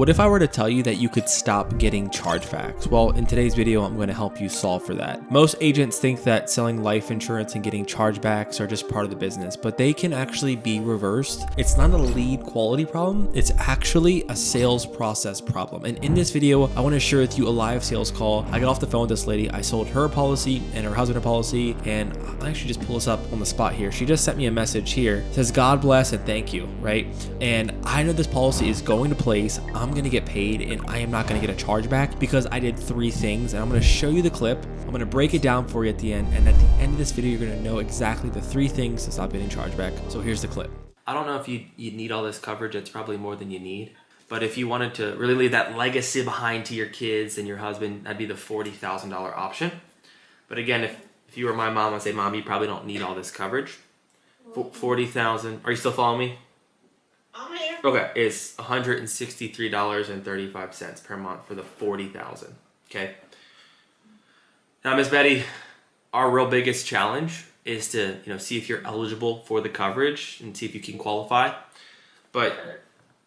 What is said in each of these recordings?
What if I were to tell you that you could stop getting chargebacks? Well, in today's video, I'm going to help you solve for that. Most agents think that selling life insurance and getting chargebacks are just part of the business, but they can actually be reversed. It's not a lead quality problem. It's actually a sales process problem. And in this video, I want to share with you a live sales call. I got off the phone with this lady. I sold her a policy and her husband a policy. And I'll actually just pull this up on the spot here. She just sent me a message here. It says, God bless and thank you, right? And I know this policy is going to place. I'm going to get paid and I am not going to get a chargeback because I did 3 things, and I'm going to show you the clip. I'm going to break it down for you at the end, and at the end of this video you're going to know exactly the 3 things to stop getting chargeback. So here's the clip. I don't know if you need all this coverage. It's probably more than you need, but if you wanted to really leave that legacy behind to your kids and your husband, that'd be the $40,000 option. But again, if you were my mom, I'd say, Mom, you probably don't need all this coverage. 40,000. Are you still following me? I'm here. Okay, it's $163.35 per month for the 40,000. Okay. Now, Miss Betty, our real biggest challenge is to see if you're eligible for the coverage and see if you can qualify. But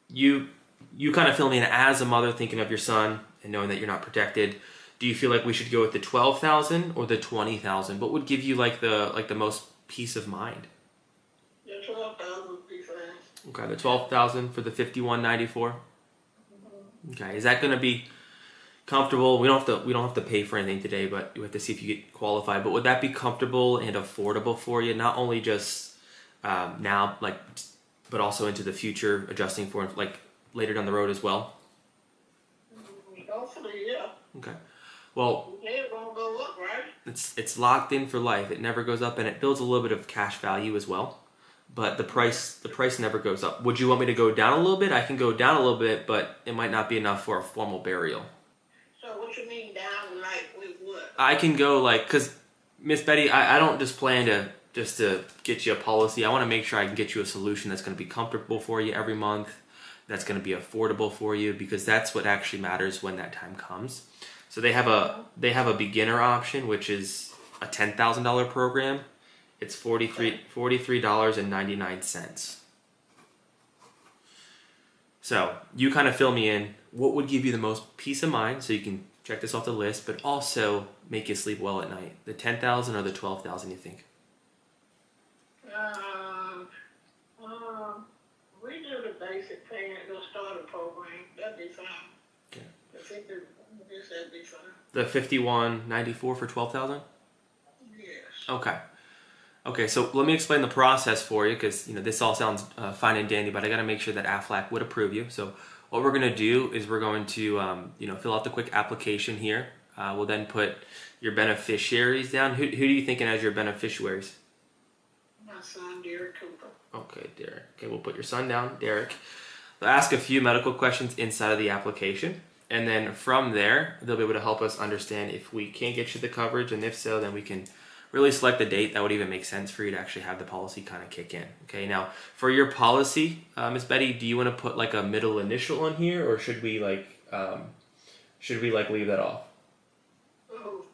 you kind of feel me in as a mother thinking of your son and knowing that you're not protected. Do you feel like we should go with the 12,000 or the 20,000? What would give you like the most peace of mind? The 12,000 would be fine. Okay, the 12,000 for the 5194. Okay, is that going to be comfortable? We don't have to pay for anything today, but we have to see if you get qualified. But would that be comfortable and affordable for you? Not only just now, but also into the future, adjusting for later down the road as well. Hopefully, yeah. Okay. Well, It won't go up, right? it's locked in for life. It never goes up, and it builds a little bit of cash value as well. But the price never goes up. Would you want me to go down a little bit? I can go down a little bit, but it might not be enough for a formal burial. So what you mean down, with what? I can go because Miss Betty, I don't just plan to get you a policy. I want to make sure I can get you a solution that's going to be comfortable for you every month, that's going to be affordable for you, because that's what actually matters when that time comes. So they have a beginner option, which is a $10,000 program. It's $43.99. So you kind of fill me in. What would give you the most peace of mind, so you can check this off the list, but also make you sleep well at night? The 10,000 or the 12,000? You think? We do the basic payment, the starter program. That'd be fine. Okay. That'd be fine. The 5194 for 12,000? Yes. Okay, so let me explain the process for you, because this all sounds fine and dandy, but I got to make sure that Aflac would approve you. So what we're going to do is we're going to fill out the quick application here. We'll then put your beneficiaries down. Who do you think as your beneficiaries? My son, Derek Cooper. Okay, Derek. Okay, we'll put your son down, Derek. They'll ask a few medical questions inside of the application, and then from there they'll be able to help us understand if we can get you the coverage, and if so, then we can really select the date that would even make sense for you to actually have the policy kind of kick in. Okay, now for your policy, Miss Betty, do you want to put a middle initial on here, or should we leave that off? Oh,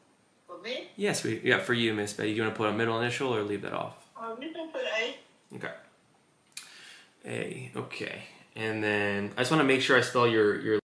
for me? Yes, for you, Miss Betty. Do you want to put a middle initial or leave that off? You can put A. Okay. A. Okay, and then I just want to make sure I spell your.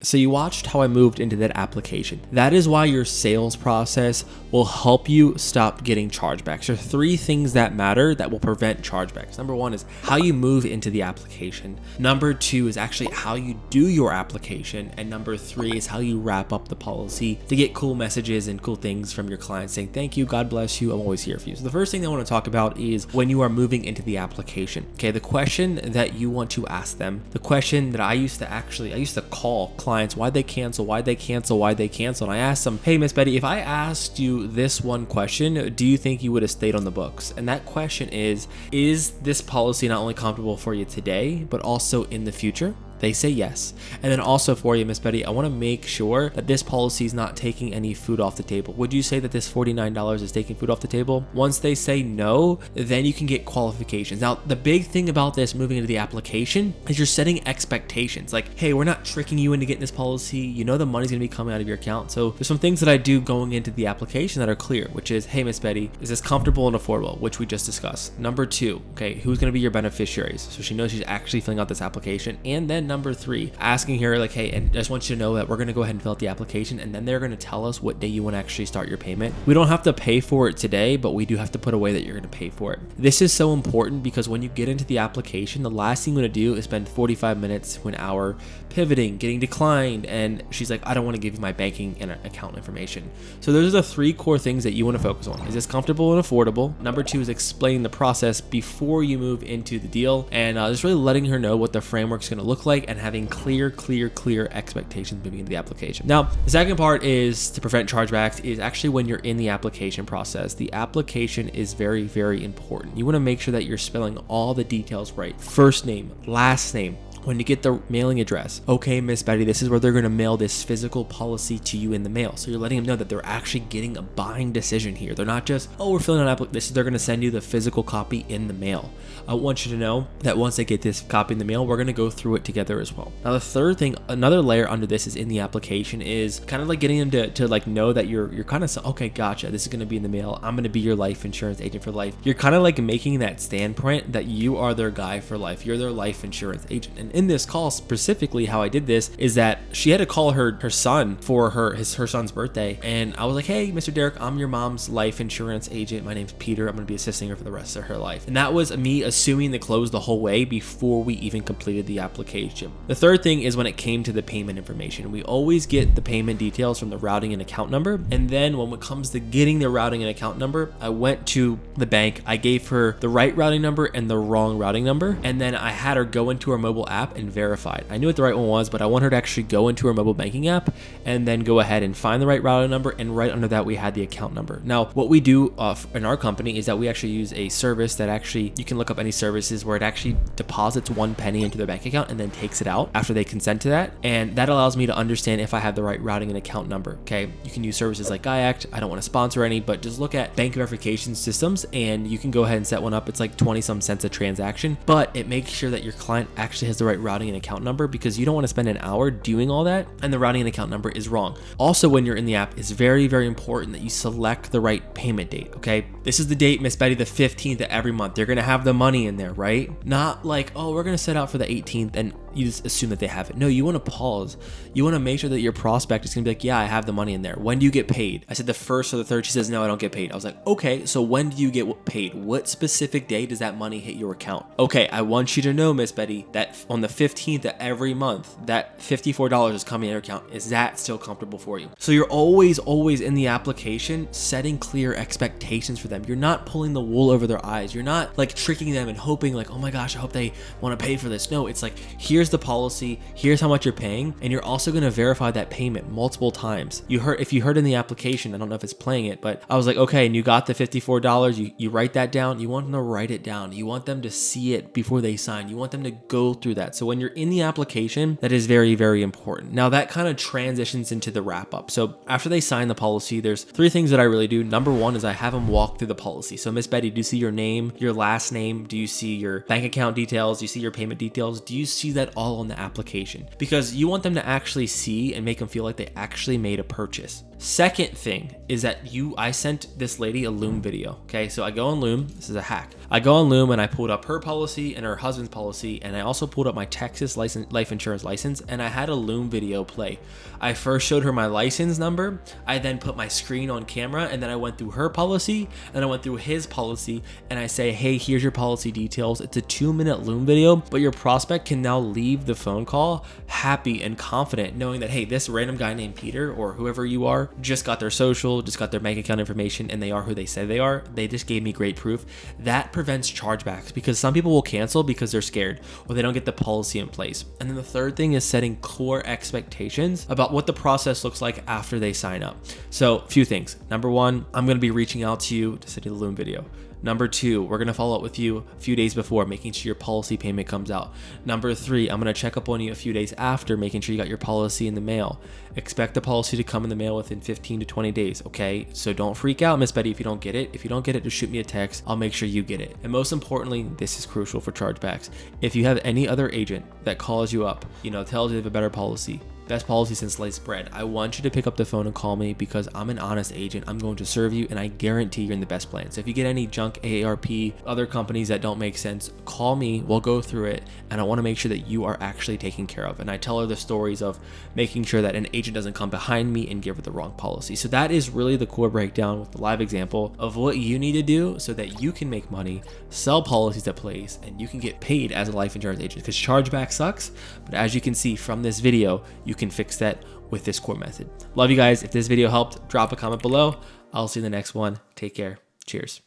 So you watched how I moved into that application. That is why your sales process will help you stop getting chargebacks. There are 3 things that matter that will prevent chargebacks. Number 1 is how you move into the application. Number 2 is actually how you do your application. And number 3 is how you wrap up the policy to get cool messages and cool things from your clients saying, thank you, God bless you, I'm always here for you. So the first thing I want to talk about is when you are moving into the application. Okay, the question that you want to ask them, the question that I used to call clients, why'd they cancel, and I asked them, hey, Miss Betty, if I asked you this one question, do you think you would have stayed on the books? And that question is this policy not only comfortable for you today, but also in the future? They say yes. And then also for you, Miss Betty, I want to make sure that this policy is not taking any food off the table. Would you say that this $49 is taking food off the table? Once they say no, then you can get qualifications. Now, the big thing about this moving into the application is you're setting expectations. Like, hey, we're not tricking you into getting this policy. You know the money's going to be coming out of your account. So there's some things that I do going into the application that are clear, which is, hey, Miss Betty, is this comfortable and affordable, which we just discussed. Number 2, okay, who's going to be your beneficiaries? So she knows she's actually filling out this application. And then number 3, asking her like, hey, and I just want you to know that we're going to go ahead and fill out the application, and then they're going to tell us what day you want to actually start your payment. We don't have to pay for it today, but we do have to put away that you're going to pay for it. This is so important because when you get into the application, the last thing you want to do is spend 45 minutes to an hour pivoting, getting declined, and she's like, I don't want to give you my banking and account information. So those are the 3 core things that you want to focus on. Is this comfortable and affordable? Number 2 is explaining the process before you move into the deal, and just really letting her know what the framework's going to look like and having clear expectations moving into the application. Now, the second part is to prevent chargebacks is actually when you're in the application process. The application is very important. You want to make sure that you're spelling all the details right. First name, last name. When you get the mailing address, okay, Miss Betty, this is where they're going to mail this physical policy to you in the mail. So you're letting them know that they're actually getting a buying decision here. They're not just, oh, we're filling out an application. They're going to send you the physical copy in the mail. I want you to know that once they get this copy in the mail, we're going to go through it together as well. Now, the third thing, another layer under this is in the application is kind of like getting them to like know that you're kind of, okay, gotcha, this is going to be in the mail. I'm going to be your life insurance agent for life. You're kind of like making that standpoint that you are their guy for life. You're their life insurance agent. And in this call specifically, how I did this is that she had to call her son for her son's birthday, and I was like, hey, Mr. Derek, I'm your mom's life insurance agent. My name's Peter. I'm going to be assisting her for the rest of her life. And that was me assuming the close the whole way before we even completed the application. The third thing is when it came to the payment information. We always get the payment details from the routing and account number, and then when it comes to getting the routing and account number, I went to the bank. I gave her the right routing number and the wrong routing number, and then I had her go into her mobile app and verified. I knew what the right one was, but I want her to actually go into her mobile banking app and then go ahead and find the right routing number, and right under that we had the account number. Now, what we do in our company is that we actually use a service that actually, you can look up any services where it actually deposits 1 penny into their bank account and then takes it out after they consent to that, and that allows me to understand if I have the right routing and account number. Okay, you can use services like GuyAct. I don't want to sponsor any, but just look at bank verification systems and you can go ahead and set one up. It's like 20 some cents a transaction, but it makes sure that your client actually has the right routing and account number, because you don't want to spend an hour doing all that and the routing and account number is wrong. Also, when you're in the app, it's very important that you select the right payment date. Okay, this is the date, Miss Betty, the 15th of every month. They're going to have the money in there, right? Not like, oh, we're going to set out for the 18th and you just assume that they have it. No, you want to pause. You want to make sure that your prospect is going to be like, yeah, I have the money in there. When do you get paid? I said the 1st or the 3rd. She says, no, I don't get paid. I was like, okay, so when do you get paid? What specific day does that money hit your account? Okay, I want you to know, Miss Betty, that on the 15th of every month, that $54 is coming in your account. Is that still comfortable for you? So you're always in the application setting clear expectations for them. You're not pulling the wool over their eyes. You're not like tricking them and hoping like, oh my gosh, I hope they want to pay for this. No, it's like, here's the policy, here's how much you're paying, and you're also going to verify that payment multiple times. If you heard in the application, I don't know if it's playing it, but I was like, okay, and you got the $54, you write that down. You want them to write it down. You want them to see it before they sign. You want them to go through that. So when you're in the application, that is very important. Now that kind of transitions into the wrap up. So after they sign the policy, there's 3 things that I really do. Number 1 is I have them walk through the policy. So Miss Betty, do you see your name, your last name? Do you see your bank account details? Do you see your payment details? Do you see that all on the application? Because you want them to actually see and make them feel like they actually made a purchase. Second thing is that I sent this lady a Loom video. Okay, so I go on Loom. This is a hack. I go on Loom and I pulled up her policy and her husband's policy, and I also pulled up my Texas life insurance license, and I had a Loom video play. I first showed her my license number. I then put my screen on camera, and then I went through her policy and I went through his policy, and I say, hey, here's your policy details. It's a 2-minute Loom video, but your prospect can now leave the phone call happy and confident, knowing that, hey, this random guy named Peter or whoever you are just got their social, just got their bank account information, and they are who they say they are. They just gave me great proof. That prevents chargebacks, because some people will cancel because they're scared or they don't get the policy in place. And then the third thing is setting core expectations about what the process looks like after they sign up. So a few things. Number 1, I'm going to be reaching out to you to send you the Loom video. Number 2, we're going to follow up with you a few days before, making sure your policy payment comes out. Number 3, I'm going to check up on you a few days after, making sure you got your policy in the mail. Expect the policy to come in the mail within 15 to 20 days, okay? So don't freak out, Miss Betty, if you don't get it. If you don't get it, just shoot me a text. I'll make sure you get it. And most importantly, this is crucial for chargebacks. If you have any other agent that calls you up, tells you they have a better policy, Best policy since sliced bread. I want you to pick up the phone and call me because I'm an honest agent. I'm going to serve you and I guarantee you're in the best plan. So if you get any junk AARP, other companies that don't make sense, call me. We'll go through it and I want to make sure that you are actually taken care of. And I tell her the stories of making sure that an agent doesn't come behind me and give her the wrong policy. So that is really the core breakdown with the live example of what you need to do so that you can make money, sell policies at place, and you can get paid as a life insurance agent, because chargeback sucks. But as you can see from this video, you can fix that with this core method. Love you guys. If this video helped, drop a comment below. I'll see you in the next one. Take care. Cheers.